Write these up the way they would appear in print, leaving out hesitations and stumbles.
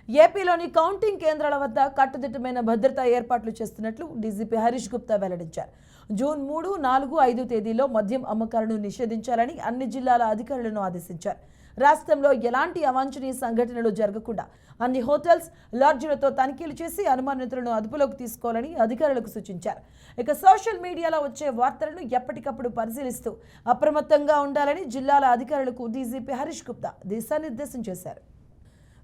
ఏపీలోని కౌంటింగ్ కేంద్రాల వద్ద కట్టుదిట్టమైన భద్రతా ఏర్పాట్లు చేస్తున్నట్లు డీజీపీ హరీష్ గుప్తా వెల్లడించారు. జూన్ 3, 4, 5 తేదీల్లో మద్యం అమ్మకాలను నిషేధించాలని అన్ని జిల్లాల అధికారులను ఆదేశించారు. రాష్ట్రంలో ఎలాంటి అవాంఛనీయ సంఘటనలు జరగకుండా అన్ని హోటల్స్, లాడ్జీలతో తనిఖీలు చేసి అనుమానితులను అదుపులోకి తీసుకోవాలని అధికారులకు సూచించారు. ఇక సోషల్ మీడియాలో వచ్చే వార్తలను ఎప్పటికప్పుడు పరిశీలిస్తూ అప్రమత్తంగా ఉండాలని జిల్లాల అధికారులకు డీజీపీ హరీష్ గుప్తా దిశానిర్దేశం చేశారు.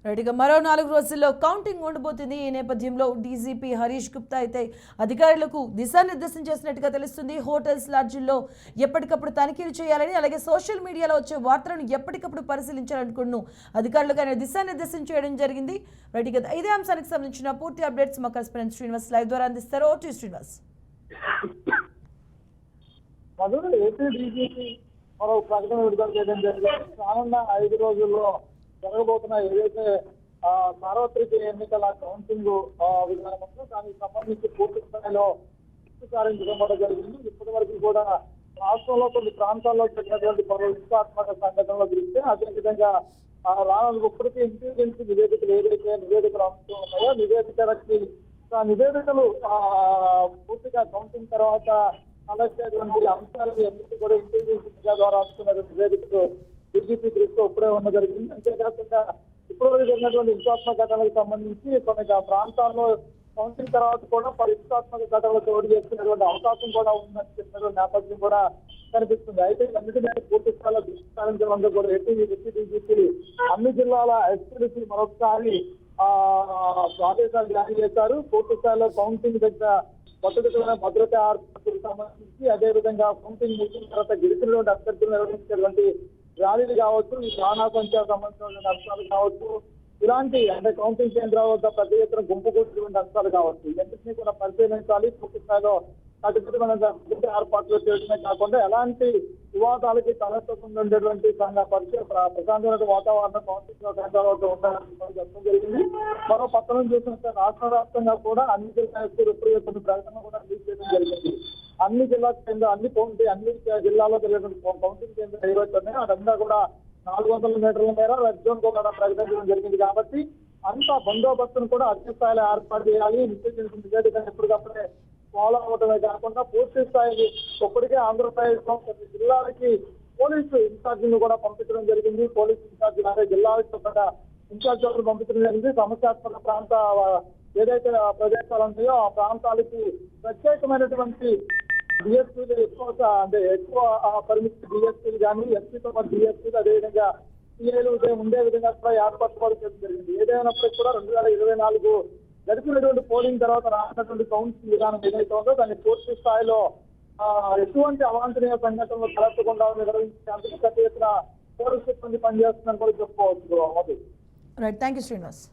రైట్గా మరో 4 రోజుల్లో కౌంటింగ్ ఉండబోతుంది. ఈ నేపథ్యంలో డీజీపీ హరీష్ గుప్తా అయితే అధికారులకు దిశానిర్దేశం చేసినట్టుగా తెలుస్తుంది. హోటల్స్, లాడ్జీల్లో ఎప్పటికప్పుడు తనిఖీలు చేయాలని, అలాగే సోషల్ మీడియాలో వచ్చే వార్తలను ఎప్పటికప్పుడు పరిశీలించాలనుకున్న అధికారులకు ఆయన దిశానిర్దేశం చేయడం జరిగింది. రైట్గా ఇదే అంశానికి సంబంధించిన పూర్తి అప్డేట్స్ మా కరెస్పాండెంట్ శ్రీనివాస్ లైవ్ ద్వారా అందిస్తారు. ఓటీ శ్రీనివాస్. ఏపీ డీజీపీ మరో ప్రకటన విడుదల చేయడం జరిగింది. రానున్న 5 రోజుల్లో జరగబోతున్న ఏదైతే సార్వత్రిక ఎన్నికల కౌంటింగ్ విధానం ఉందో దానికి సంబంధించి పూర్తి స్థాయిలో సారించడం కూడా జరిగింది. ఇప్పటి వరకు కూడా రాష్ట్రంలో కొన్ని ప్రాంతాల్లో జరిగినటువంటి పలు హింసాత్మక సంఘటనలు చూస్తే అదేవిధంగా ఇప్పటికీ ఇంటెలిజెన్స్ నివేదికలు ఏదైతే నివేదికలు అంశం ఉన్నాయో నివేదికలు పూర్తిగా కౌంటింగ్ తర్వాత అలాంటి అంశాలను ఎందుకు కూడా ఇంటెలిజెన్స్ ద్వారా అందుకున్న నివేదికలు డీజీపీ దృష్టిలో ఇప్పుడే ఉన్న జరిగింది. అంతేకాకుండా ఇప్పటివరకు జరిగినటువంటి హింసాత్మక ఘటనలకు సంబంధించి కొన్ని ప్రాంతాల్లో కౌంటింగ్ తర్వాత కూడా హింసాత్మక ఘటనలు చోటు చేసుకునేటువంటి అవకాశం కూడా ఉందని చెప్పినటువంటి నేపథ్యం కూడా కనిపిస్తుంది. అయితే అన్నిటినీ పూర్తి స్థాయిలో దృష్టి సారించడంలో కూడా ఏపీ డీజీపీ అన్ని జిల్లాల ఎస్పీలకి మరొకసారి ఆదేశాలు జారీ చేశారు. పూర్తి స్థాయిలో కౌంటింగ్ దగ్గర కట్టుదిట్టమైన భద్రతా ఏర్పాట్లకు సంబంధించి అదేవిధంగా కౌంటింగ్ ముగిసిన తర్వాత గెలిచినటువంటి అభ్యర్థులు నిర్వహించేటువంటి ర్యాలీలు కావచ్చు, ఈ ప్రాణ సంఖ్య సంబంధించిన అంశాలు కావచ్చు, ఇలాంటి అంటే కౌంటింగ్ కేంద్రాల వద్ద పెద్ద ఎత్తున గుంపు కూర్చున్నటువంటి అంశాలు కావచ్చు, ఇవన్నింటినీ కూడా పరిశీలించాలి. పూర్తి స్థాయిలో కట్టుదిట్టమైన ఏర్పాట్లు చేయడమే కాకుండా ఎలాంటి వివాదాలకి తలెత్తకుండా ఉండేటువంటి ప్రశాంతమైన వాతావరణం కౌంటింగ్ కేంద్రాల వద్ద ఉండాలని చెప్పడం జరిగింది. మరో పక్కన చూసినట్టు రాష్ట్ర వ్యాప్తంగా కూడా అన్ని జిల్లా ఎప్పుడు ప్రకటన కూడా రిలీజ్ చేయడం జరిగింది. అన్ని జిల్లా కేంద్రాలు అన్ని జిల్లాలో జరిగినటువంటి కౌంటింగ్ కేంద్రాలు ఏవైతే ఉన్నాయో అదంతా కూడా 400 మీటర్ల మేర రెడ్ జోన్ కూడా ప్రకటించడం జరిగింది. కాబట్టి అంత బందోబస్తును కూడా అధిక స్థాయిలో ఏర్పాటు చేయాలి. నివేదిక ఎప్పటికప్పుడే ఫాలో అవడమే కాకుండా పూర్తి స్థాయి ఇప్పటికే ఆంధ్రప్రదేశ్ లో కొన్ని జిల్లాలకి పోలీసు ఇన్ఛార్జీలు కూడా పంపించడం జరిగింది. పోలీసు ఇన్ఛార్జీలు అంటే జిల్లాలకు ఇన్ఛార్జీలను పంపించడం జరిగింది. సమస్యాత్మక ప్రాంత ఏదైతే ప్రదేశాలు ఉన్నాయో ఆ ప్రాంతాలకి ప్రత్యేకమైనటువంటి డిఎస్పీలు ఎక్కువ పరిమితి డిఎస్పీలు కానీ ఎస్పీతో పాటు డిఎస్పీలు అదేవిధంగా సిఐలు ఉండే విధంగా కూడా ఏర్పరచుకోవడం జరిగింది. ఏదైనప్పటికీ కూడా 2024 జరిపినటువంటి పోలింగ్ తర్వాత రాసినటువంటి కౌంటింగ్ విధానం ఏదైతే ఉందో దాన్ని పూర్తి స్థాయిలో ఎటువంటి అవాంఛనీయ సంఘటనలు తలెత్తకుండా నిర్వహించేందుకు పెద్ద ఎత్తున పోలీసు సిబ్బంది పనిచేస్తుందని కూడా చెప్పుకోవచ్చు. Right, thank you Srinivas.